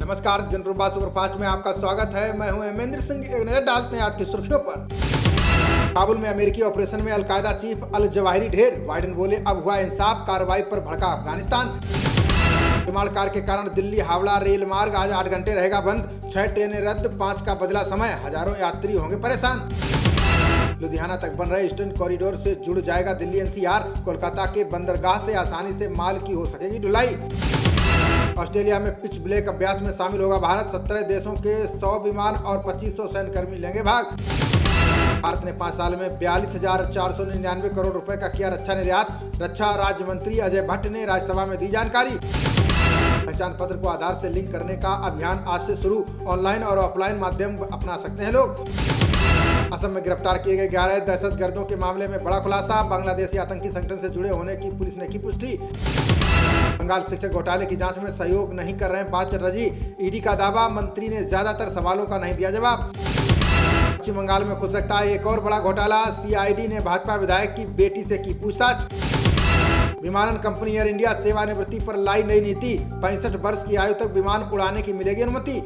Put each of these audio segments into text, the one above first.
नमस्कार, जनप्रभा सुपरफास्ट में आपका स्वागत है। मैं हूं हेमेंद्र सिंह। एक नजर डालते हैं आज की सुर्खियों पर। काबुल में अमेरिकी ऑपरेशन में अलकायदा चीफ अल जवाहिरी ढेर। बाइडेन बोले अब हुआ इंसाफ, कार्रवाई पर भड़का अफगानिस्तान। विमानकार के कारण दिल्ली हावड़ा रेल मार्ग आज 8 घंटे रहेगा बंद। 6 ट्रेनें रद्द, 5 का बदला समय। हजारों यात्री होंगे परेशान। लुधियाना तक बन रहे ईस्टर्न कॉरिडोर से जुड़ जाएगा दिल्ली एनसीआर। कोलकाता के बंदरगाह से आसानी से माल की हो सकेगी ढुलाई। ऑस्ट्रेलिया में पिच ब्लैक अभ्यास में शामिल होगा भारत। 17 देशों के 100 विमान और 2500 सैन्यकर्मी लेंगे भाग। भारत ने 5 साल में 42,499 करोड़ रुपए का किया रक्षा निर्यात। रक्षा राज्य मंत्री अजय भट्ट ने राज्यसभा में दी जानकारी। पहचान पत्र को आधार से लिंक करने का अभियान आज से शुरू। ऑनलाइन और ऑफलाइन माध्यम अपना सकते हैं लोग। असम में गिरफ्तार किए गए 11 दहशतगर्दों के मामले में बड़ा खुलासा। बांग्लादेशी आतंकी संगठन से जुड़े होने की पुलिस ने की पुष्टि। बंगाल शिक्षक घोटाले की जांच में सहयोग नहीं कर रहे पार्थ चटर्जी। ईडी का दावा, मंत्री ने ज्यादातर सवालों का नहीं दिया जवाब। पश्चिम बंगाल में खुल सकता है एक और बड़ा घोटाला। सीआईडी ने भाजपा विधायक की बेटी से की पूछताछ। विमानन कंपनी एयर इंडिया सेवानिवृत्ति पर लाई नई नीति। 65 वर्ष की आयु तक विमान उड़ाने की मिलेगी अनुमति।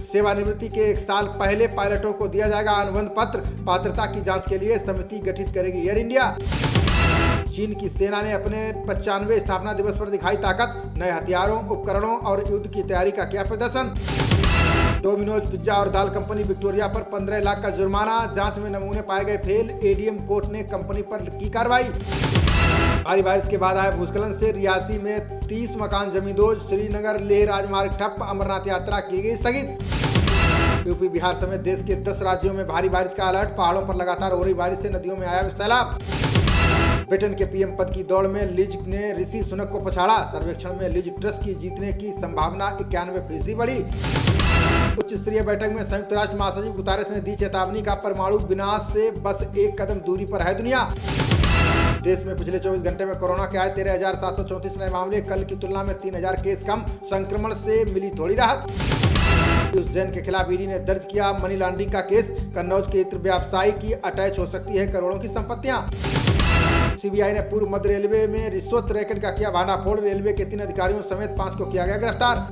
सेवानिवृत्ति के 1 साल पहले पायलटों को दिया जाएगा अनुबंध पत्र। पात्रता की जांच के लिए समिति गठित करेगी एयर इंडिया। चीन की सेना ने अपने 95वें स्थापना दिवस पर दिखाई ताकत। नए हथियारों, उपकरणों और युद्ध की तैयारी का किया प्रदर्शन। डोमिनोज पिज्जा और दाल कंपनी विक्टोरिया पर 15 लाख का जुर्माना। जांच में नमूने पाए गए फेल। एडीएम कोर्ट ने कंपनी पर की कार्रवाई। भारी बारिश के बाद आए भूस्खलन से रियासी में 30 मकान जमींदोज। श्रीनगर लेह राजमार्ग ठप। अमरनाथ यात्रा की गई स्थगित। यूपी बिहार समेत देश के 10 राज्यों में भारी बारिश का अलर्ट। पहाड़ों पर लगातार हो रही बारिश से नदियों में आया सैलाब। ब्रिटेन के पीएम पद की दौड़ में लिज ने ऋषि सुनक को पछाड़ा। सर्वेक्षण में लिज ट्रस की जीतने की संभावना 91% बढ़ी। उच्च स्तरीय बैठक में संयुक्त राष्ट्र महासचिव गुतारेस ने दी चेतावनी का परमाणु विनाश से बस 1 कदम दूरी पर है दुनिया। देश में पिछले 24 घंटे में कोरोना के आए 13,734 नए मामले। कल की तुलना में 3,000 केस कम। संक्रमण से मिली थोड़ी राहत। पीयूष जैन के खिलाफ ईडी ने दर्ज किया मनी लॉन्ड्रिंग का केस। कन्नौज के इत्र व्यवसायी की अटैच हो सकती है करोड़ों की संपत्तियां। सीबीआई ने पूर्व मध्य रेलवे में रिश्वत रैकेट का किया भांडाफोड़। रेलवे के 3 अधिकारियों समेत 5 को किया गया गिरफ्तार।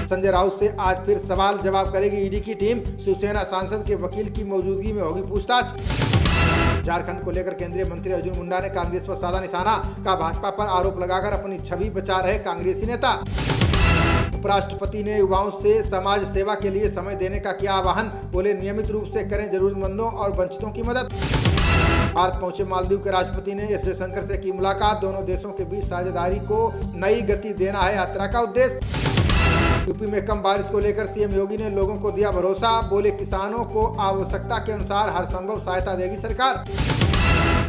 संजय राउत से आज फिर सवाल जवाब करेगी ईडी की टीम। शिवसेना सांसद के वकील की मौजूदगी में होगी पूछताछ। झारखंड को लेकर केंद्रीय मंत्री अर्जुन मुंडा ने कांग्रेस पर साधा निशाना। का भाजपा पर आरोप लगाकर अपनी छवि बचा रहे कांग्रेसी नेता। उपराष्ट्रपति ने युवाओं से समाज सेवा के लिए समय देने का किया आह्वान। बोले नियमित रूप से करें जरूरतमंदों और वंचितों की मदद। भारत पहुंचे मालदीव के राष्ट्रपति ने एस जयशंकर से की मुलाकात। दोनों देशों के बीच साझेदारी को नई गति देना है यात्रा का उद्देश्य। यूपी में कम बारिश को लेकर सीएम योगी ने लोगों को दिया भरोसा। बोले किसानों को आवश्यकता के अनुसार हर संभव सहायता देगी सरकार।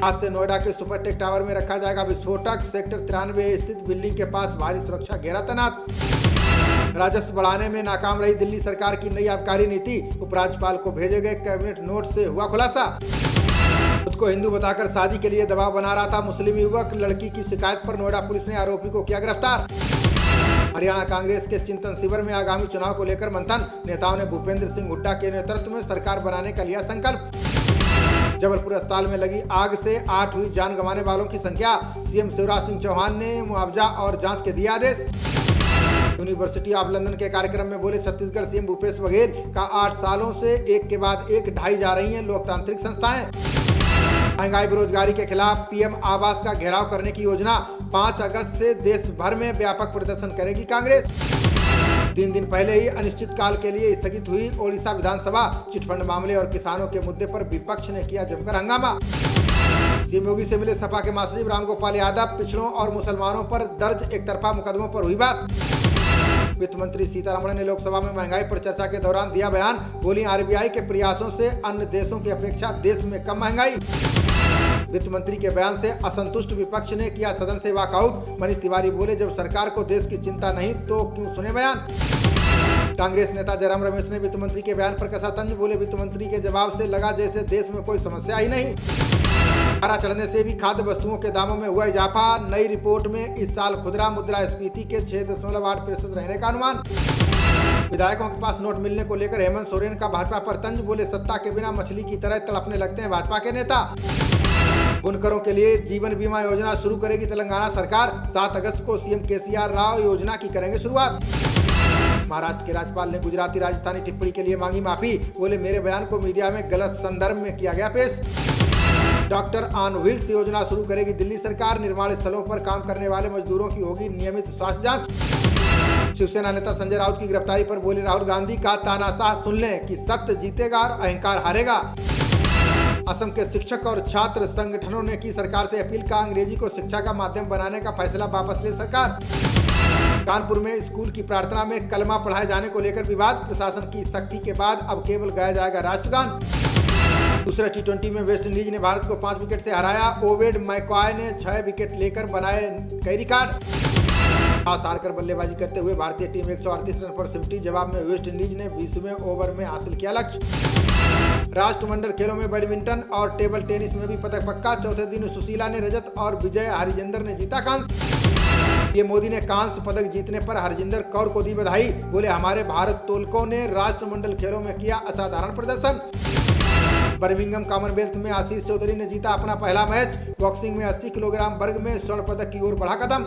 आज से नोएडा के सुपरटेक टावर में रखा जाएगा विस्फोटक। सेक्टर 93 स्थित बिल्डिंग के पास भारी सुरक्षा घेरा तैनात। राजस्व बढ़ाने में नाकाम रही दिल्ली सरकार की नई आबकारी नीति। उपराज्यपाल को भेजे गए कैबिनेट नोट से हुआ खुलासा। खुद को हिंदू बताकर शादी के लिए दबाव बना रहा था मुस्लिम युवक। लड़की की शिकायत पर नोएडा पुलिस ने आरोपी को किया गिरफ्तार। हरियाणा कांग्रेस के चिंतन शिविर में आगामी चुनाव को लेकर मंथन। नेताओं ने भूपेंद्र सिंह हुड्डा के नेतृत्व में सरकार बनाने का लिया संकल्प। जबलपुर अस्पताल में लगी आग से 8 हुई जान गंवाने वालों की संख्या। सीएम शिवराज सिंह चौहान ने मुआवजा और जांच के दिए आदेश। यूनिवर्सिटी ऑफ लंदन के कार्यक्रम में बोले छत्तीसगढ़ सीएम भूपेश बघेल का 8 सालों से एक के बाद एक ढाई जा रही हैं लोकतांत्रिक संस्थाएं। महंगाई बेरोजगारी के खिलाफ पीएम आवास का घेराव करने की योजना। 5 अगस्त से देश भर में व्यापक प्रदर्शन करेगी कांग्रेस। 3 दिन पहले ही अनिश्चितकाल के लिए स्थगित हुई ओडिशा विधानसभा। चिटफंड मामले और किसानों के मुद्दे पर विपक्ष ने किया जमकर हंगामा। सीएम योगी से मिले सपा के महासचिव रामगोपाल यादव। पिछड़ों और मुसलमानों पर दर्ज एकतरफा मुकदमों पर हुई बात। वित्त मंत्री सीतारमण ने लोकसभा में महंगाई पर चर्चा के दौरान दिया बयान। बोली आरबीआई के प्रयासों से अन्य देशों की अपेक्षा देश में कम महंगाई। वित्त मंत्री के बयान से असंतुष्ट विपक्ष ने किया सदन से वॉकआउट। मनीष तिवारी बोले जब सरकार को देश की चिंता नहीं तो क्यों सुने बयान। कांग्रेस नेता जयराम रमेश ने वित्त मंत्री के बयान पर कसा तंज। बोले वित्त मंत्री के जवाब से लगा जैसे देश में कोई समस्या ही नहीं। पारा चढ़ने से भी खाद्य वस्तुओं के दामों में हुआ इजाफा। नई रिपोर्ट में इस साल खुदरा मुद्रास्फीति के 6.8% रहने का अनुमान। विधायकों के पास नोट मिलने को लेकर हेमंत सोरेन का भाजपा पर तंज। बोले सत्ता के बिना मछली की तरह तड़पने लगते हैं भाजपा के नेता। बुनकरों के लिए जीवन बीमा योजना शुरू करेगी तेलंगाना सरकार। 7 अगस्त को सीएम केसीआर राव योजना की करेंगे शुरुआत। महाराष्ट्र के राज्यपाल ने गुजराती राजस्थानी टिप्पणी के लिए मांगी माफी। बोले मेरे बयान को मीडिया में गलत संदर्भ में किया गया पेश। डॉक्टर ऑन व्हील्स योजना शुरू करेगी दिल्ली सरकार। निर्माण स्थलों पर काम करने वाले मजदूरों की होगी नियमित स्वास्थ्य जांच। शिवसेना नेता संजय राउत की गिरफ्तारी पर बोले राहुल गांधी का तानाशाह सुन लें कि सत्य जीतेगा और अहंकार हारेगा। असम के शिक्षक और छात्र संगठनों ने की सरकार से अपील का अंग्रेजी को शिक्षा का माध्यम बनाने का फैसला वापस ले सरकार। कानपुर में स्कूल की प्रार्थना में कलमा पढ़ाए जाने को लेकर विवाद। प्रशासन की सख्ती के बाद अब केवल गाया जाएगा राष्ट्रगान। दूसरा T20 में वेस्ट इंडीज ने भारत को 5 विकेट से हराया। ओवेड मैकॉय ने 6 विकेट लेकर बनाए कई रिकॉर्ड। टॉस हारकर बल्लेबाजी करते हुए भारतीय टीम 138 रन पर सिमटी। जवाब में वेस्ट इंडीज ने 20वें ओवर में हासिल किया लक्ष्य। राष्ट्रमंडल खेलों में बैडमिंटन और टेबल टेनिस में भी पदक पक्का। चौथे दिन सुशीला ने रजत और विजय हरिजिंदर ने जीता कांस्य। पीएम मोदी ने कांस्य पदक जीतने पर हरजिंदर कौर को दी बधाई। बोले हमारे भारोत्तोलकों ने राष्ट्रमंडल खेलों में किया असाधारण प्रदर्शन। बर्मिंघम कॉमनवेल्थ में आशीष चौधरी ने जीता अपना पहला मैच। बॉक्सिंग में 80 किलोग्राम वर्ग में स्वर्ण पदक की ओर बढ़ा कदम।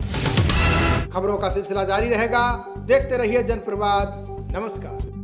खबरों का सिलसिला जारी रहेगा। देखते रहिए जनप्रवाद। नमस्कार।